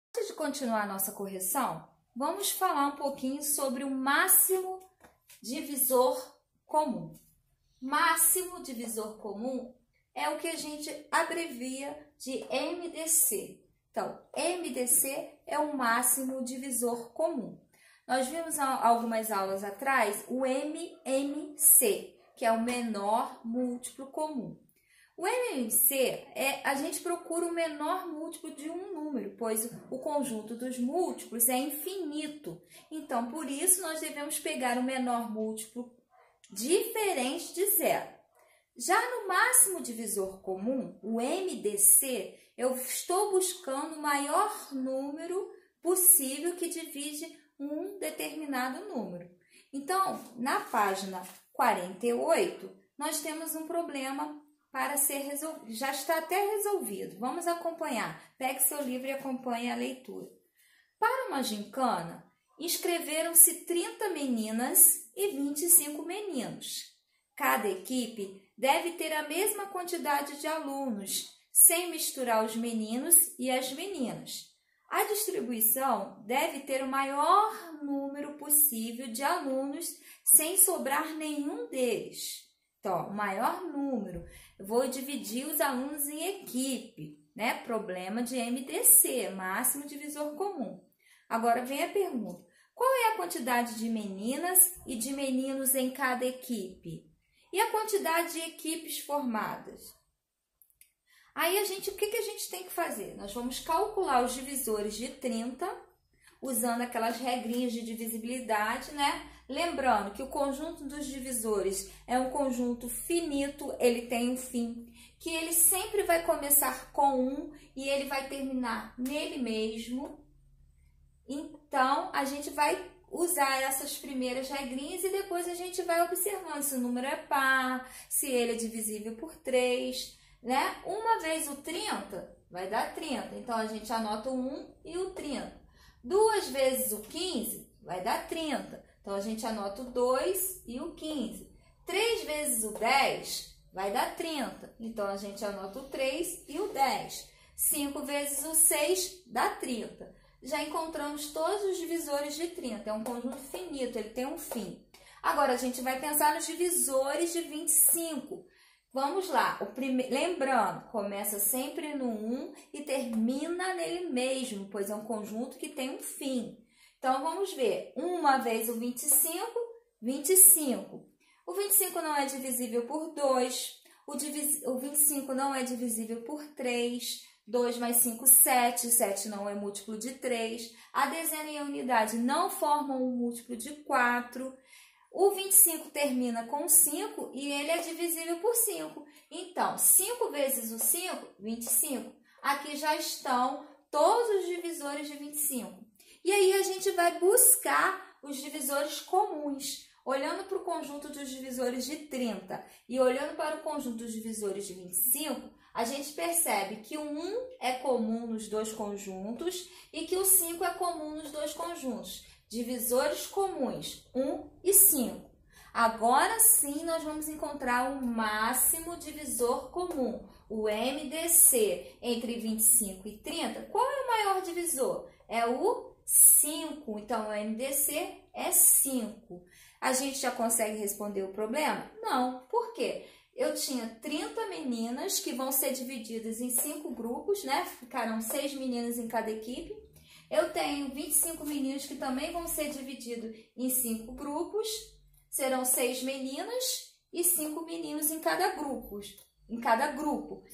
Antes de continuar a nossa correção, vamos falar um pouquinho sobre o máximo divisor comum. Máximo divisor comum é o que a gente abrevia de MDC. Então, MDC é o máximo divisor comum. Nós vimos algumas aulas atrás o MMC, que é o menor múltiplo comum. O MMC a gente procura o menor múltiplo de um número, pois o conjunto dos múltiplos é infinito. Então, por isso, nós devemos pegar o menor múltiplo diferente de zero. Já no máximo divisor comum, o MDC, eu estou buscando o maior número possível que divide um determinado número. Então, na página 48, nós temos um problema para ser resolvido. Já está até resolvido. Vamos acompanhar. Pegue seu livro e acompanhe a leitura. Para uma gincana, inscreveram-se 30 meninas e 25 meninos. Cada equipe deve ter a mesma quantidade de alunos, sem misturar os meninos e as meninas. A distribuição deve ter o maior número possível de alunos, sem sobrar nenhum deles. Então, o maior número. Eu vou dividir os alunos em equipe, né? Problema de MDC, máximo divisor comum. Agora vem a pergunta: qual é a quantidade de meninas e de meninos em cada equipe? E a quantidade de equipes formadas? Aí, o que a gente tem que fazer? Nós vamos calcular os divisores de 30, usando aquelas regrinhas de divisibilidade, né? Lembrando que o conjunto dos divisores é um conjunto finito, ele tem um fim, que ele sempre vai começar com 1 e ele vai terminar nele mesmo. Então, a gente vai usar essas primeiras regrinhas e depois a gente vai observando se o número é par, se ele é divisível por 3, né? Uma vez o 30 vai dar 30, então a gente anota o 1 e o 30. Duas vezes o 15 vai dar 30, então a gente anota o 2 e o 15. 3 vezes o 10 vai dar 30, então a gente anota o 3 e o 10. 5 vezes o 6 dá 30. Já encontramos todos os divisores de 30, é um conjunto finito, ele tem um fim. Agora, a gente vai pensar nos divisores de 25. Vamos lá, lembrando, começa sempre no 1 e termina nele mesmo, pois é um conjunto que tem um fim. Então, vamos ver, uma vez o 25, 25. O 25 não é divisível por 2, o 25 não é divisível por 3, 2 mais 5, 7. 7 não é múltiplo de 3. A dezena e a unidade não formam um múltiplo de 4. O 25 termina com 5 e ele é divisível por 5. Então, 5 vezes o 5, 25. Aqui já estão todos os divisores de 25. E aí, a gente vai buscar os divisores comuns. Olhando para o conjunto dos divisores de 30 e olhando para o conjunto dos divisores de 25, a gente percebe que o 1 é comum nos dois conjuntos e que o 5 é comum nos dois conjuntos. Divisores comuns, 1 e 5. Agora sim, nós vamos encontrar o máximo divisor comum, o MDC, entre 25 e 30. Qual é o maior divisor? É o 5. Então, o MDC é 5. A gente já consegue responder o problema? Não. Por quê? Eu tinha 30 meninas que vão ser divididas em 5 grupos, né? Ficarão 6 meninas em cada equipe. Eu tenho 25 meninos que também vão ser divididos em 5 grupos. Serão 6 meninas e 5 meninos em cada grupo.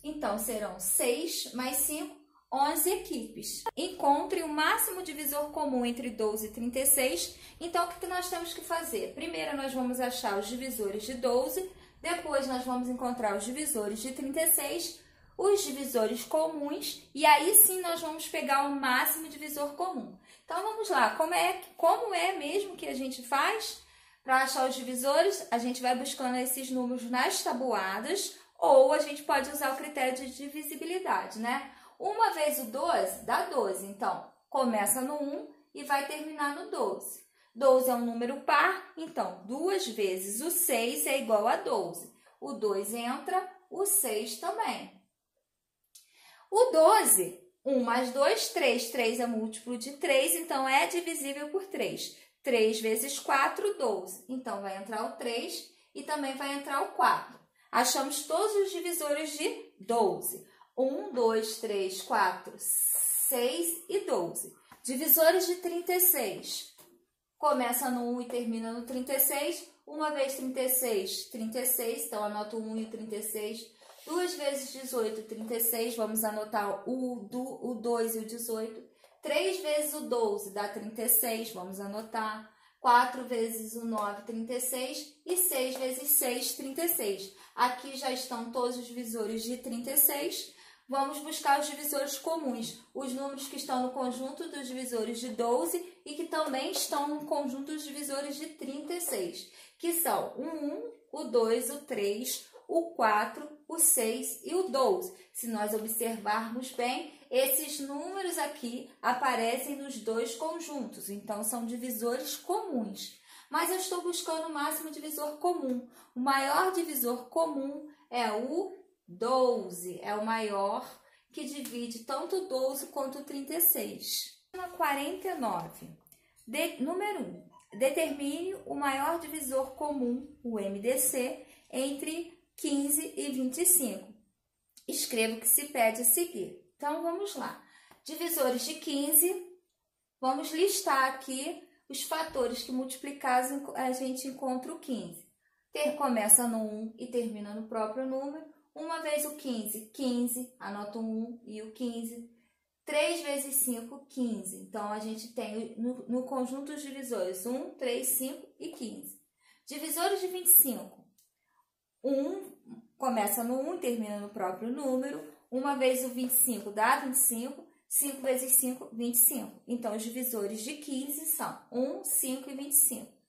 Então, serão 6 mais 5, 11 equipes. Encontre o máximo divisor comum entre 12 e 36. Então, o que nós temos que fazer? Primeiro, nós vamos achar os divisores de 12. Depois, nós vamos encontrar os divisores de 36, os divisores comuns, e aí sim nós vamos pegar o máximo divisor comum. Então, vamos lá. Como é mesmo que a gente faz? Para achar os divisores, a gente vai buscando esses números nas tabuadas, ou a gente pode usar o critério de divisibilidade, né? Uma vez o 12 dá 12, então começa no 1 e vai terminar no 12. 12 é um número par, então 2 vezes o 6 é igual a 12. O 2 entra, o 6 também. O 12 1 mais 2, 3. 3 é múltiplo de 3, então é divisível por 3. 3 vezes 4, 12. Então, vai entrar o 3 e também vai entrar o 4. Achamos todos os divisores de 12. 1, 2, 3, 4, 6 e 12. Divisores de 36. Começa no 1 e termina no 36. 1 vez 36, 36. Então, anoto o 1 e o 36. 2 vezes 18, 36. Vamos anotar o 2 e o 18. 3 vezes o 12 dá 36. Vamos anotar. 4 vezes o 9, 36. E 6 vezes 6, 36. Aqui já estão todos os divisores de 36. Vamos buscar os divisores comuns, os números que estão no conjunto dos divisores de 12 e que também estão no conjunto dos divisores de 36, que são o 1, o 2, o 3, o 4, o 6 e o 12. Se nós observarmos bem, esses números aqui aparecem nos dois conjuntos, então são divisores comuns. Mas eu estou buscando o máximo divisor comum. O maior divisor comum é o 12, é o maior, que divide tanto o 12 quanto o 36. 49. Número 1. Determine o maior divisor comum, o MDC, entre 15 e 25. Escreva o que se pede a seguir. Então, vamos lá. Divisores de 15, vamos listar aqui os fatores que multiplicados a gente encontra o 15. Começa no 1 e termina no próprio número. 1 vez o 15, 15, anoto o 1 e o 15. 3 vezes 5, 15. Então, a gente tem no conjunto os divisores 1, 3, 5 e 15. Divisores de 25. 1 começa no 1 e termina no próprio número. 1 vez o 25 dá 25. 5 vezes 5, 25. Então, os divisores de 15 são 1, 5 e 25.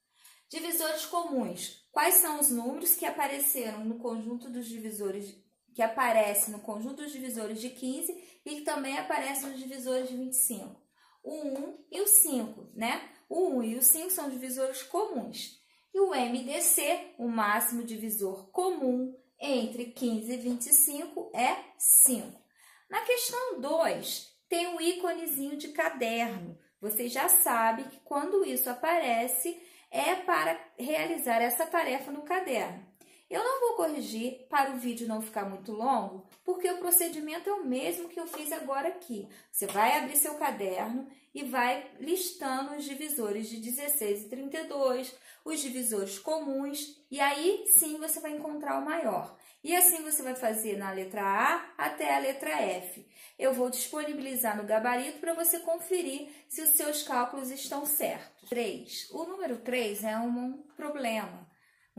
Divisores comuns. Quais são os números que apareceram no conjunto dos divisores, que aparecem no conjunto dos divisores de 15 e que também aparecem nos divisores de 25? O 1 e o 5, né? O 1 e o 5 são divisores comuns. E o MDC, o máximo divisor comum entre 15 e 25, é 5. Na questão 2, tem o íconezinho de caderno. Você já sabe que quando isso aparece, é para realizar essa tarefa no caderno. Eu não vou corrigir para o vídeo não ficar muito longo, porque o procedimento é o mesmo que eu fiz agora aqui. Você vai abrir seu caderno e vai listando os divisores de 16 e 32, os divisores comuns, e aí sim você vai encontrar o maior. E assim você vai fazer na letra A até a letra F. Eu vou disponibilizar no gabarito para você conferir se os seus cálculos estão certos. 3. O número 3 é um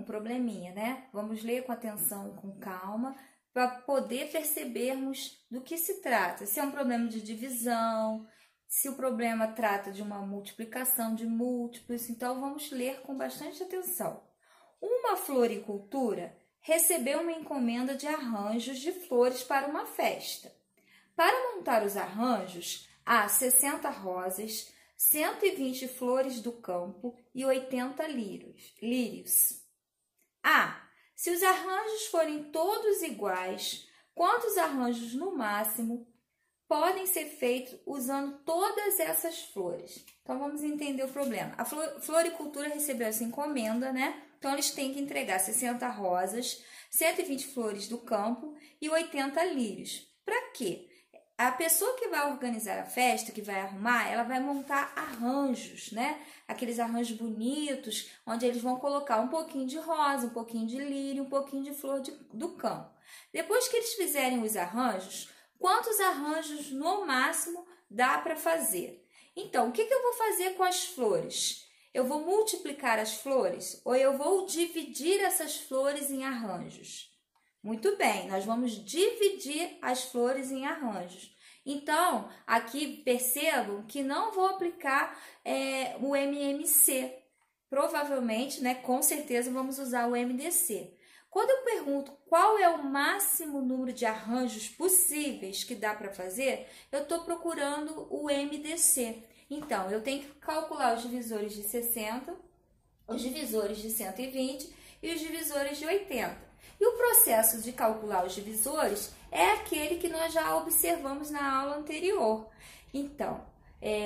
probleminha, né? Vamos ler com atenção e com calma para poder percebermos do que se trata. Se é um problema de divisão, se o problema trata de uma multiplicação de múltiplos. Então, vamos ler com bastante atenção. Uma floricultura recebeu uma encomenda de arranjos de flores para uma festa. Para montar os arranjos, há 60 rosas, 120 flores do campo e 80 lírios. Se os arranjos forem todos iguais, quantos arranjos no máximo podem ser feitos usando todas essas flores? Então, vamos entender o problema. A floricultura recebeu essa encomenda, né? Então, eles têm que entregar 60 rosas, 120 flores do campo e 80 lírios. Para quê? A pessoa que vai organizar a festa, que vai arrumar, ela vai montar arranjos, né? Aqueles arranjos bonitos, onde eles vão colocar um pouquinho de rosa, um pouquinho de lírio, um pouquinho de flor do campo. Depois que eles fizerem os arranjos, quantos arranjos no máximo dá para fazer? Então, o que eu vou fazer com as flores? Eu vou multiplicar as flores ou eu vou dividir essas flores em arranjos? Muito bem, nós vamos dividir as flores em arranjos. Então, aqui percebam que não vou aplicar o MMC. Provavelmente, né, com certeza, vamos usar o MDC. Quando eu pergunto qual é o máximo número de arranjos possíveis que dá para fazer, eu estou procurando o MDC. Então, eu tenho que calcular os divisores de 60, os divisores de 120 e os divisores de 80. E o processo de calcular os divisores é aquele que nós já observamos na aula anterior. Então,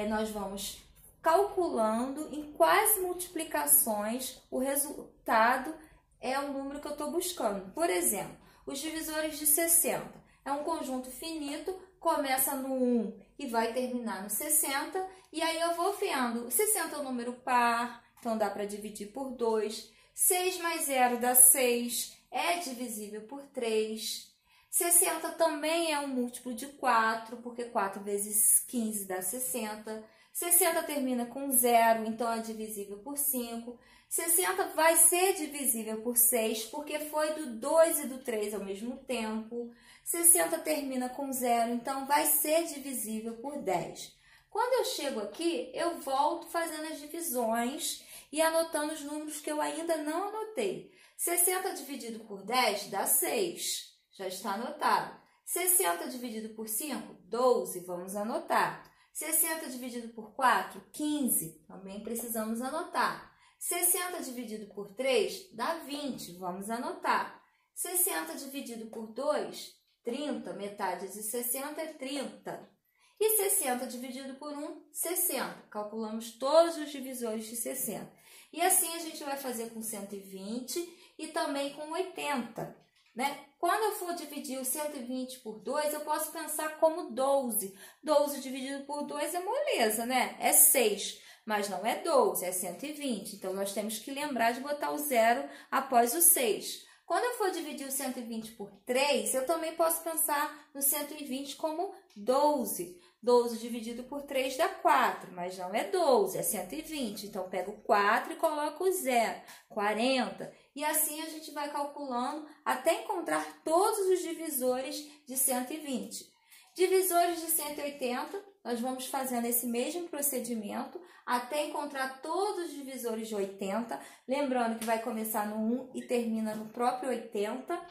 nós vamos calculando em quais multiplicações o resultado é o número que eu estou buscando. Por exemplo, os divisores de 60. É um conjunto finito, começa no 1 e vai terminar no 60. E aí eu vou vendo, 60 é um número par, então dá para dividir por 2. 6 mais 0 dá 6, é divisível por 3. 60 também é um múltiplo de 4, porque 4 vezes 15 dá 60. 60 termina com 0, então é divisível por 5. 60 vai ser divisível por 6, porque foi do 2 e do 3 ao mesmo tempo. 60 termina com 0, então vai ser divisível por 10. Quando eu chego aqui, eu volto fazendo as divisões e anotando os números que eu ainda não anotei. 60 dividido por 10 dá 6, já está anotado. 60 dividido por 5, 12, vamos anotar. 60 dividido por 4, 15, também precisamos anotar. 60 dividido por 3 dá 20, vamos anotar. 60 dividido por 2, 30, metade de 60 é 30. E 60 dividido por 1, 60. Calculamos todos os divisores de 60. E assim a gente vai fazer com 120 e também com 80, né? Quando eu for dividir o 120 por 2, eu posso pensar como 12. 12 dividido por 2 é moleza, né? É 6, mas não é 12, é 120. Então, nós temos que lembrar de botar o 0 após o 6. Quando eu for dividir o 120 por 3, eu também posso pensar no 120 como 12. 12 dividido por 3 dá 4, mas não é 12, é 120. Então, pego o 4 e coloco o 0, 40. E assim a gente vai calculando até encontrar todos os divisores de 120. Divisores de 180, nós vamos fazendo esse mesmo procedimento até encontrar todos os divisores de 80. Lembrando que vai começar no 1 e termina no próprio 80.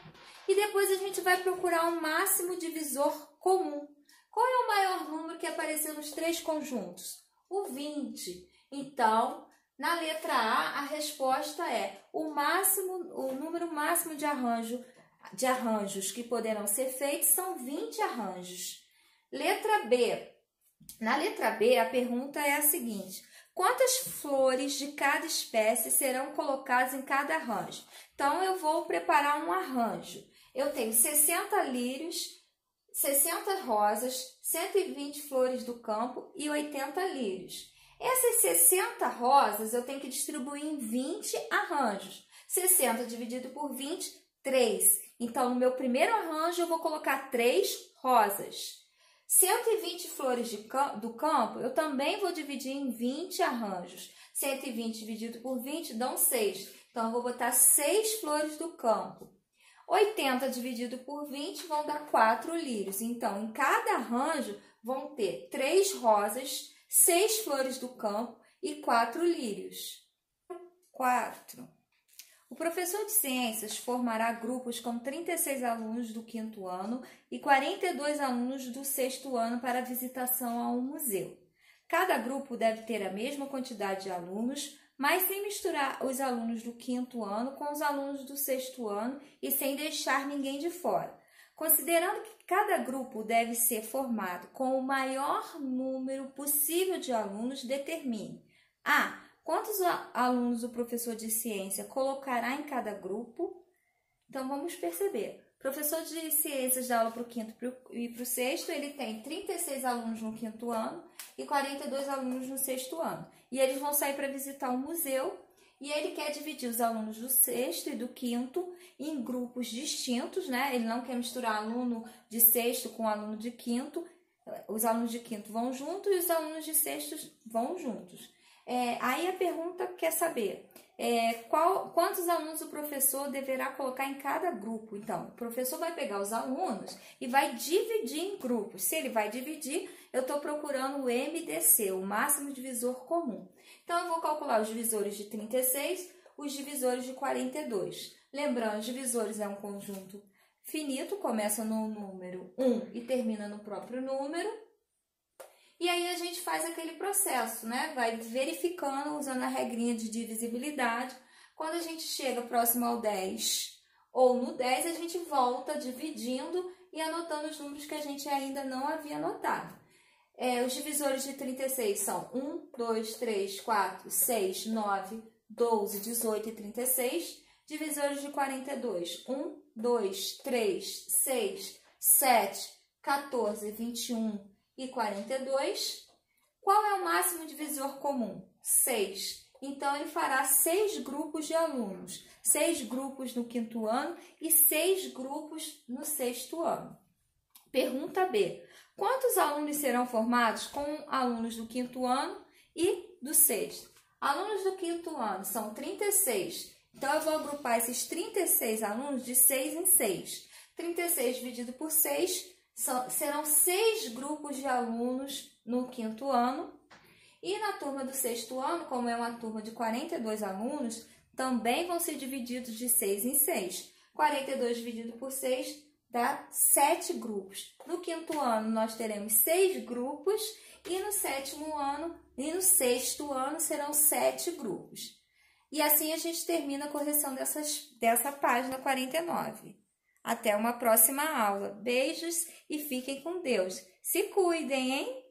E depois a gente vai procurar o máximo divisor comum. Qual é o maior número que apareceu nos três conjuntos? O 20. Então, na letra A, a resposta é o número máximo de arranjos que poderão ser feitos são 20 arranjos. Letra B. Na letra B, a pergunta é a seguinte: quantas flores de cada espécie serão colocadas em cada arranjo? Então, eu vou preparar um arranjo. Eu tenho 60 lírios, 60 rosas, 120 flores do campo e 80 lírios. Essas 60 rosas eu tenho que distribuir em 20 arranjos. 60 dividido por 20, 3. Então, no meu primeiro arranjo, eu vou colocar 3 rosas. 120 flores do campo, eu também vou dividir em 20 arranjos. 120 dividido por 20 dão 6. Então, eu vou botar 6 flores do campo. 80 dividido por 20 vão dar 4 lírios. Então, em cada arranjo vão ter 3 rosas, 6 flores do campo e 4 lírios. 4. O professor de ciências formará grupos com 36 alunos do 5º ano e 42 alunos do 6º ano para visitação a um museu. Cada grupo deve ter a mesma quantidade de alunos, mas sem misturar os alunos do 5º ano com os alunos do 6º ano e sem deixar ninguém de fora. Considerando que cada grupo deve ser formado com o maior número possível de alunos, determine: A. Quantos alunos o professor de ciência colocará em cada grupo? Então, vamos perceber. O professor de ciências dá aula para o 5º e para o 6º, ele tem 36 alunos no 5º ano e 42 alunos no 6º ano. E eles vão sair para visitar um museu e ele quer dividir os alunos do 6º e do 5º em grupos distintos, né? Ele não quer misturar aluno de 6º com aluno de 5º. Os alunos de 5º vão juntos e os alunos de 6º vão juntos. Aí a pergunta quer saber quantos alunos o professor deverá colocar em cada grupo. Então, o professor vai pegar os alunos e vai dividir em grupos. Se ele vai dividir, eu estou procurando o MDC, o máximo divisor comum. Então, eu vou calcular os divisores de 36, os divisores de 42. Lembrando, os divisores é um conjunto finito, começa no número 1 e termina no próprio número. E aí a gente faz aquele processo, né? Vai verificando, usando a regrinha de divisibilidade. Quando a gente chega próximo ao 10 ou no 10, a gente volta dividindo e anotando os números que a gente ainda não havia anotado. Os divisores de 36 são 1, 2, 3, 4, 6, 9, 12, 18 e 36. Divisores de 42, 1, 2, 3, 6, 7, 14, 21 e 42. Qual é o máximo divisor comum? 6. Então, ele fará 6 grupos de alunos. 6 grupos no 5º ano e 6 grupos no 6º ano. Pergunta B. Quantos alunos serão formados com alunos do 5º ano e do 6º? Alunos do 5º ano são 36. Então, eu vou agrupar esses 36 alunos de 6 em 6. 36 dividido por 6 serão 6 grupos de alunos no 5º ano. E na turma do 6º ano, como é uma turma de 42 alunos, também vão ser divididos de 6 em 6. 42 dividido por 6 dá 7 grupos. No 5º ano, nós teremos 6 grupos e no 7º ano e no 6º ano serão 7 grupos. E assim a gente termina a correção dessa página 49. Até uma próxima aula. Beijos e fiquem com Deus. Se cuidem, hein?